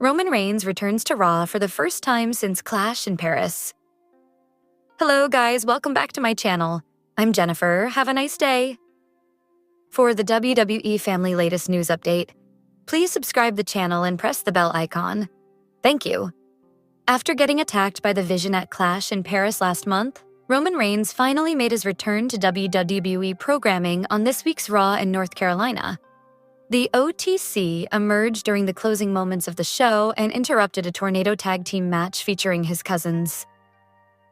Roman Reigns returns to Raw for the first time since Clash in Paris. Hello guys, welcome back to my channel. I'm Jennifer, have a nice day. For the WWE family latest news update, please subscribe the channel and press the bell icon. Thank you. After getting attacked by the Vision at Clash in Paris last month, Roman Reigns finally made his return to WWE programming on this week's Raw in North Carolina. The OTC emerged during the closing moments of the show and interrupted a tornado tag team match featuring his cousins.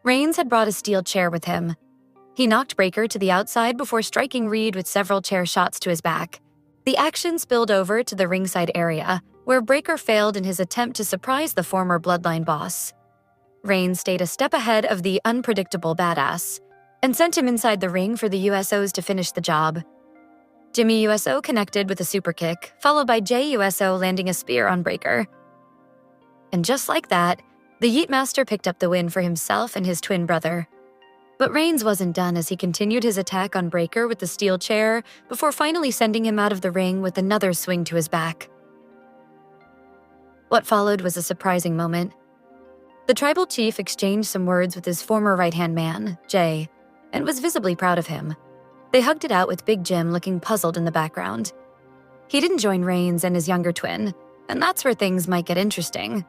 Reigns had brought a steel chair with him. He knocked Breakker to the outside before striking Reed with several chair shots to his back. The action spilled over to the ringside area, where Breakker failed in his attempt to surprise the former Bloodline boss. Reigns stayed a step ahead of the unpredictable badass and sent him inside the ring for the USOs to finish the job. Jimmy USO connected with a superkick, followed by Jey USO landing a spear on Breakker. And just like that, the Yeet Master picked up the win for himself and his twin brother. But Reigns wasn't done as he continued his attack on Breakker with the steel chair before finally sending him out of the ring with another swing to his back. What followed was a surprising moment. The tribal chief exchanged some words with his former right-hand man, Jey, and was visibly proud of him. They hugged it out with Big Jim looking puzzled in the background. He didn't join Reigns and his younger twin, and that's where things might get interesting.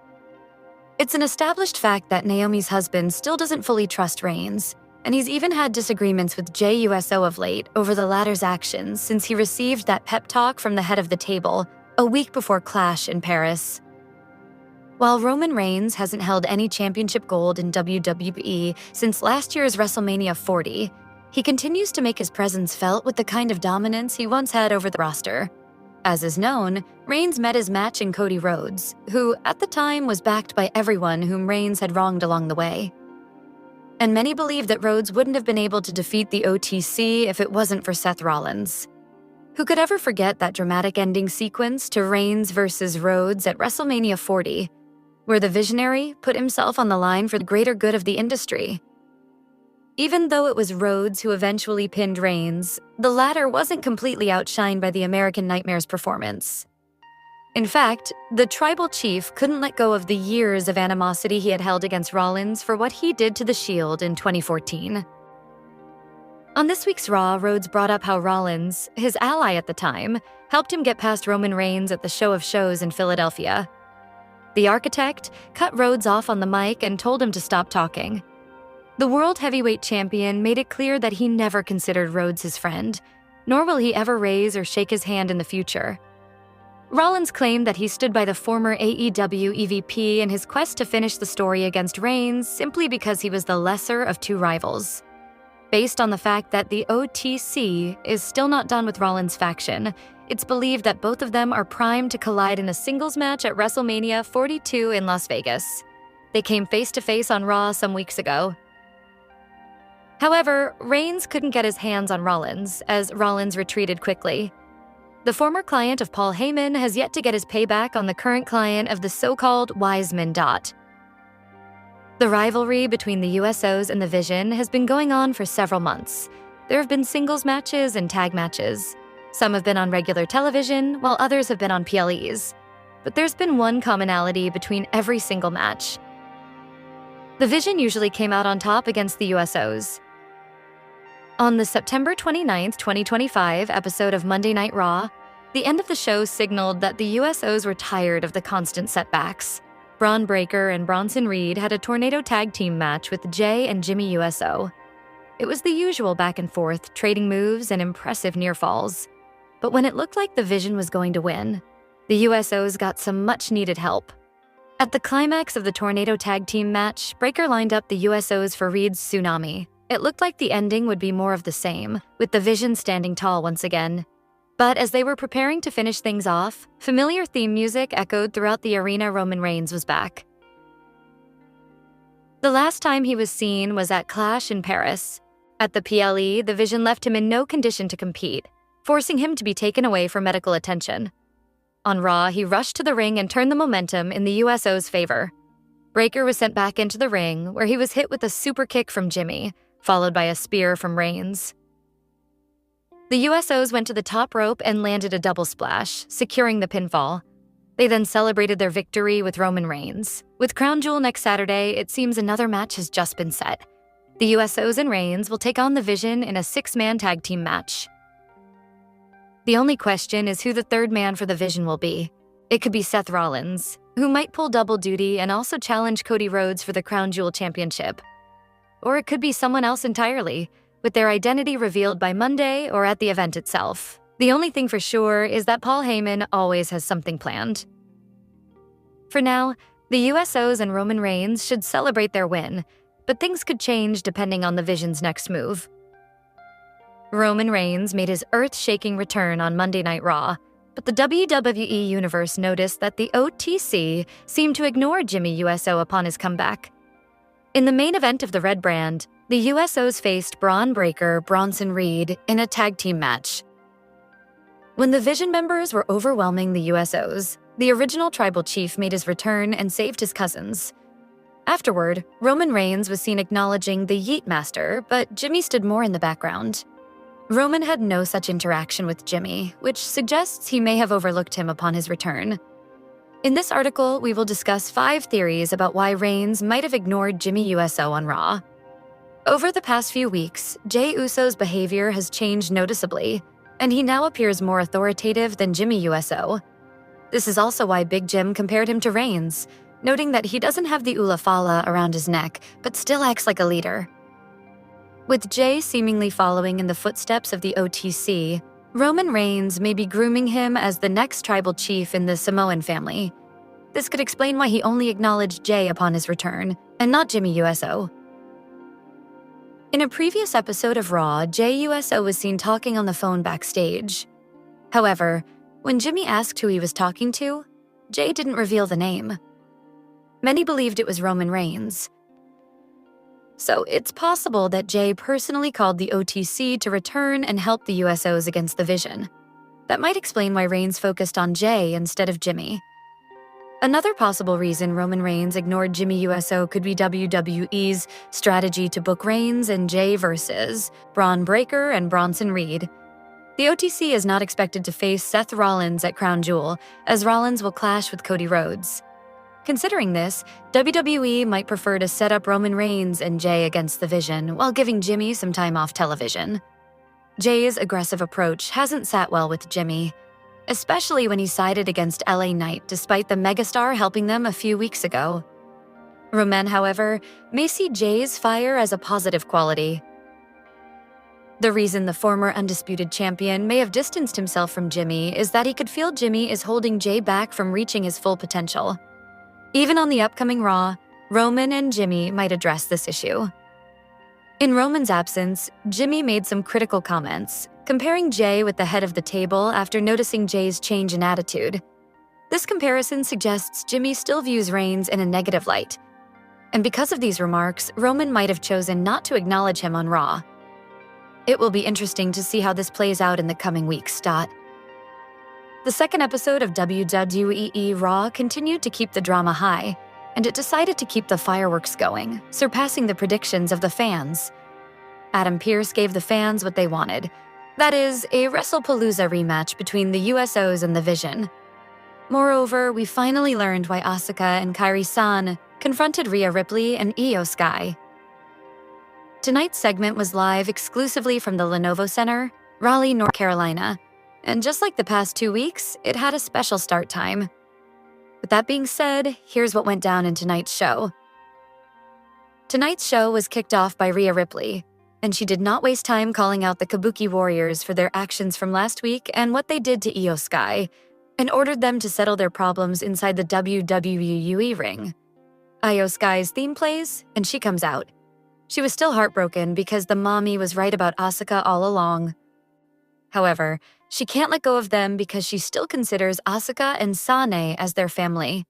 It's an established fact that Naomi's husband still doesn't fully trust Reigns, and he's even had disagreements with Jey USO of late over the latter's actions since he received that pep talk from the head of the table a week before Clash in Paris. While Roman Reigns hasn't held any championship gold in WWE since last year's WrestleMania 40, he continues to make his presence felt with the kind of dominance he once had over the roster. As is known, Reigns met his match in Cody Rhodes, who, at the time, was backed by everyone whom Reigns had wronged along the way. And many believe that Rhodes wouldn't have been able to defeat the OTC if it wasn't for Seth Rollins. Who could ever forget that dramatic ending sequence to Reigns versus Rhodes at WrestleMania 40, where the visionary put himself on the line for the greater good of the industry? Even though it was Rhodes who eventually pinned Reigns, the latter wasn't completely outshined by the American Nightmare's performance. In fact, the tribal chief couldn't let go of the years of animosity he had held against Rollins for what he did to the Shield in 2014. On this week's Raw, Rhodes brought up how Rollins, his ally at the time, helped him get past Roman Reigns at the Show of Shows in Philadelphia. The architect cut Rhodes off on the mic and told him to stop talking. The World Heavyweight Champion made it clear that he never considered Rhodes his friend, nor will he ever raise or shake his hand in the future. Rollins claimed that he stood by the former AEW EVP in his quest to finish the story against Reigns simply because he was the lesser of two rivals. Based on the fact that the OTC is still not done with Rollins' faction, it's believed that both of them are primed to collide in a singles match at WrestleMania 42 in Las Vegas. They came face-to-face on Raw some weeks ago. However, Reigns couldn't get his hands on Rollins, as Rollins retreated quickly. The former client of Paul Heyman has yet to get his payback on the current client of the so-called Wiseman Dot. The rivalry between the USOs and the Vision has been going on for several months. There have been singles matches and tag matches. Some have been on regular television, while others have been on PLEs. But there's been one commonality between every single match. The Vision usually came out on top against the USOs. On the September 29, 2025 episode of Monday Night Raw, the end of the show signaled that the USOs were tired of the constant setbacks. Braun Breakker and Bronson Reed had a tornado tag team match with Jey and Jimmy USO. It was the usual back and forth, trading moves and impressive near falls. But when it looked like the Vision was going to win, the USOs got some much-needed help. At the climax of the tornado tag team match, Breakker lined up the USOs for Reed's Tsunami. It looked like the ending would be more of the same, with the Vision standing tall once again. But as they were preparing to finish things off, familiar theme music echoed throughout the arena. Roman Reigns was back. The last time he was seen was at Clash in Paris. At the PLE, the Vision left him in no condition to compete, forcing him to be taken away for medical attention. On Raw, he rushed to the ring and turned the momentum in the USO's favor. Breakker was sent back into the ring, where he was hit with a super kick from Jimmy, followed by a spear from Reigns. The USOs went to the top rope and landed a double splash, securing the pinfall. They then celebrated their victory with Roman Reigns. With Crown Jewel next Saturday, it seems another match has just been set. The USOs and Reigns will take on the Vision in a 6-man tag team match. The only question is who the third man for the Vision will be. It could be Seth Rollins, who might pull double duty and also challenge Cody Rhodes for the Crown Jewel Championship. Or it could be someone else entirely, with their identity revealed by Monday or at the event itself. The only thing for sure is that Paul Heyman always has something planned. For now, the USOs and Roman Reigns should celebrate their win, but things could change depending on the Vision's next move. Roman Reigns made his earth-shaking return on Monday Night Raw, but the WWE Universe noticed that the OTC seemed to ignore Jimmy USO upon his comeback. In the main event of the Red Brand, the USOs faced Braun Breaker, Bronson Reed in a tag team match. When the Vision members were overwhelming the USOs, the original tribal chief made his return and saved his cousins. Afterward, Roman Reigns was seen acknowledging the Yeet Master, but Jimmy stood more in the background. Roman had no such interaction with Jimmy, which suggests he may have overlooked him upon his return. In this article, we will discuss 5 theories about why Reigns might have ignored Jimmy USO on Raw. Over the past few weeks, Jey Uso's behavior has changed noticeably, and he now appears more authoritative than Jimmy USO. This is also why Big Jim compared him to Reigns, noting that he doesn't have the ulafala around his neck, but still acts like a leader. With Jey seemingly following in the footsteps of the OTC, Roman Reigns may be grooming him as the next tribal chief in the Samoan family. This could explain why he only acknowledged Jey upon his return, and not Jimmy USO. In a previous episode of Raw, Jey USO was seen talking on the phone backstage. However, when Jimmy asked who he was talking to, Jey didn't reveal the name. Many believed it was Roman Reigns. So it's possible that Jey personally called the OTC to return and help the USOs against the Vision. That might explain why Reigns focused on Jey instead of Jimmy. Another possible reason Roman Reigns ignored Jimmy USO could be WWE's strategy to book Reigns and Jey versus Braun Breaker and Bronson Reed. The OTC is not expected to face Seth Rollins at Crown Jewel, as Rollins will clash with Cody Rhodes. Considering this, WWE might prefer to set up Roman Reigns and Jey against the Vision while giving Jimmy some time off television. Jey's aggressive approach hasn't sat well with Jimmy, especially when he sided against LA Knight despite the megastar helping them a few weeks ago. Roman, however, may see Jey's fire as a positive quality. The reason the former undisputed champion may have distanced himself from Jimmy is that he could feel Jimmy is holding Jey back from reaching his full potential. Even on the upcoming Raw, Roman and Jimmy might address this issue. In Roman's absence, Jimmy made some critical comments, comparing Jey with the head of the table after noticing Jey's change in attitude. This comparison suggests Jimmy still views Reigns in a negative light. And because of these remarks, Roman might have chosen not to acknowledge him on Raw. It will be interesting to see how this plays out in the coming weeks. The second episode of WWE Raw continued to keep the drama high, and it decided to keep the fireworks going, surpassing the predictions of the fans. Adam Pearce gave the fans what they wanted. That is, a WrestlePalooza rematch between the USOs and the Vision. Moreover, we finally learned why Asuka and Kairi-san confronted Rhea Ripley and Io Sky. Tonight's segment was live exclusively from the Lenovo Center, Raleigh, North Carolina. And just like the past 2 weeks, it had a special start time. With that being said, here's what went down in tonight's show. Tonight's show was kicked off by Rhea Ripley, and she did not waste time calling out the Kabuki Warriors for their actions from last week and what they did to Io Sky, and ordered them to settle their problems inside the WWE ring. Io Sky's theme plays, and she comes out. She was still heartbroken because the mommy was right about Asuka all along. However, she can't let go of them because she still considers Asuka and Sane as their family.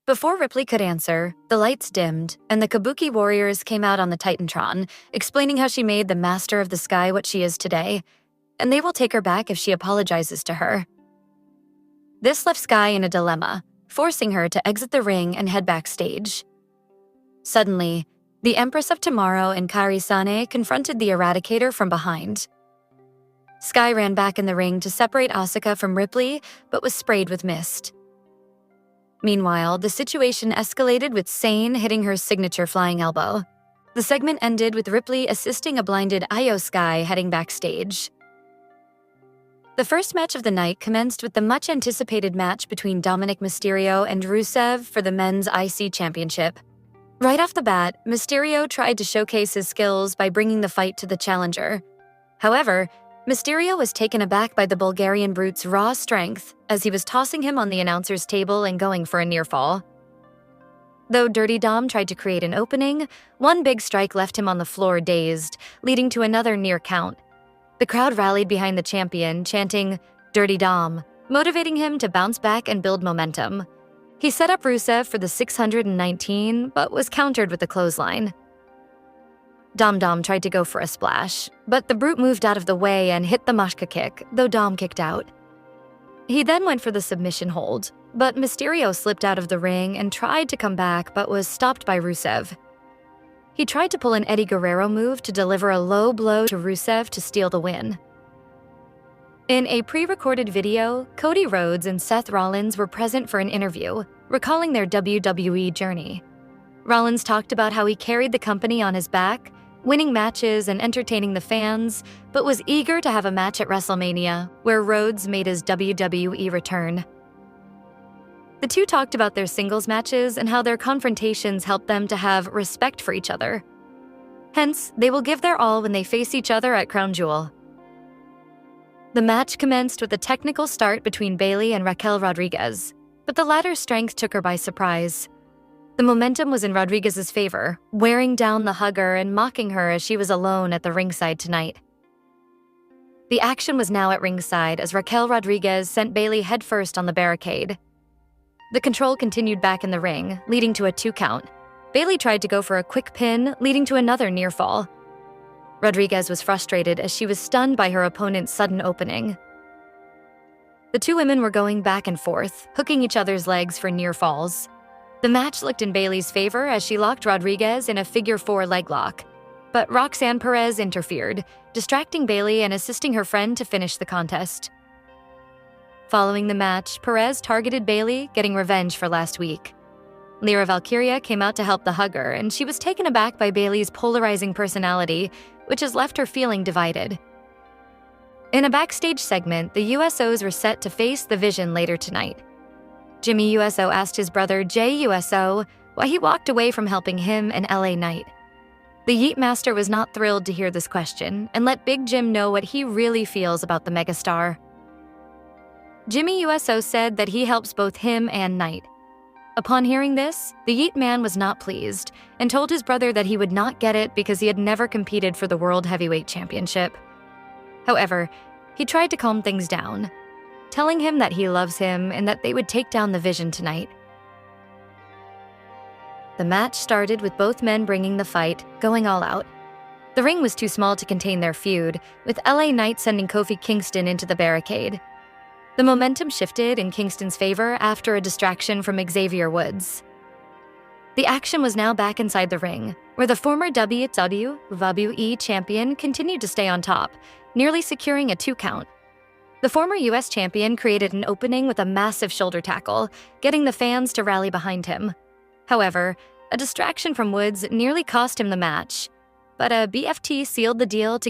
Before Ripley could answer, the lights dimmed, and the Kabuki Warriors came out on the Titantron, explaining how she made the Master of the Sky what she is today, and they will take her back if she apologizes to her. This left Sky in a dilemma, forcing her to exit the ring and head backstage. Suddenly, the Empress of Tomorrow and Kairi-Sane confronted the Eradicator from behind. Sky ran back in the ring to separate Asuka from Ripley, but was sprayed with mist. Meanwhile, the situation escalated with Sane hitting her signature flying elbow. The segment ended with Ripley assisting a blinded Io Sky heading backstage. The first match of the night commenced with the much-anticipated match between Dominic Mysterio and Rusev for the men's IC championship. Right off the bat, Mysterio tried to showcase his skills by bringing the fight to the challenger. However, Mysterio was taken aback by the Bulgarian Brute's raw strength as he was tossing him on the announcer's table and going for a near fall. Though Dirty Dom tried to create an opening, one big strike left him on the floor dazed, leading to another near count. The crowd rallied behind the champion, chanting, "Dirty Dom," motivating him to bounce back and build momentum. He set up Rusev for the 619, but was countered with a clothesline. Dom tried to go for a splash, but the Brute moved out of the way and hit the Mashka kick, though Dom kicked out. He then went for the submission hold, but Mysterio slipped out of the ring and tried to come back but was stopped by Rusev. He tried to pull an Eddie Guerrero move to deliver a low blow to Rusev to steal the win. In a pre-recorded video, Cody Rhodes and Seth Rollins were present for an interview, recalling their WWE journey. Rollins talked about how he carried the company on his back, winning matches and entertaining the fans, but was eager to have a match at WrestleMania, where Rhodes made his WWE return. The two talked about their singles matches and how their confrontations helped them to have respect for each other. Hence, they will give their all when they face each other at Crown Jewel. The match commenced with a technical start between Bayley and Raquel Rodriguez, but the latter's strength took her by surprise. The momentum was in Rodriguez's favor, wearing down the hugger and mocking her as she was alone at the ringside tonight. The action was now at ringside as Raquel Rodriguez sent Bayley headfirst on the barricade. The control continued back in the ring, leading to a 2 count. Bayley tried to go for a quick pin, leading to another near fall. Rodriguez was frustrated as she was stunned by her opponent's sudden opening. The two women were going back and forth, hooking each other's legs for near falls. The match looked in Bayley's favor as she locked Rodriguez in a figure 4 leg lock, but Roxanne Perez interfered, distracting Bayley and assisting her friend to finish the contest. Following the match, Perez targeted Bayley, getting revenge for last week. Lyra Valkyria came out to help the hugger, and she was taken aback by Bayley's polarizing personality, which has left her feeling divided. In a backstage segment, the USOs were set to face The Vision later tonight. Jimmy USO asked his brother Jay USO why he walked away from helping him and LA Knight. The Yeet Master was not thrilled to hear this question and let Big Jim know what he really feels about the megastar. Jimmy USO said that he helps both him and Knight. Upon hearing this, the Yeet Man was not pleased and told his brother that he would not get it because he had never competed for the World Heavyweight Championship. However, he tried to calm things down, telling him that he loves him and that they would take down the Vision tonight. The match started with both men bringing the fight, going all out. The ring was too small to contain their feud, with LA Knight sending Kofi Kingston into the barricade. The momentum shifted in Kingston's favor after a distraction from Xavier Woods. The action was now back inside the ring, where the former WWE champion continued to stay on top, nearly securing a 2 count. The former US champion created an opening with a massive shoulder tackle, getting the fans to rally behind him. However, a distraction from Woods nearly cost him the match, but a BFT sealed the deal to get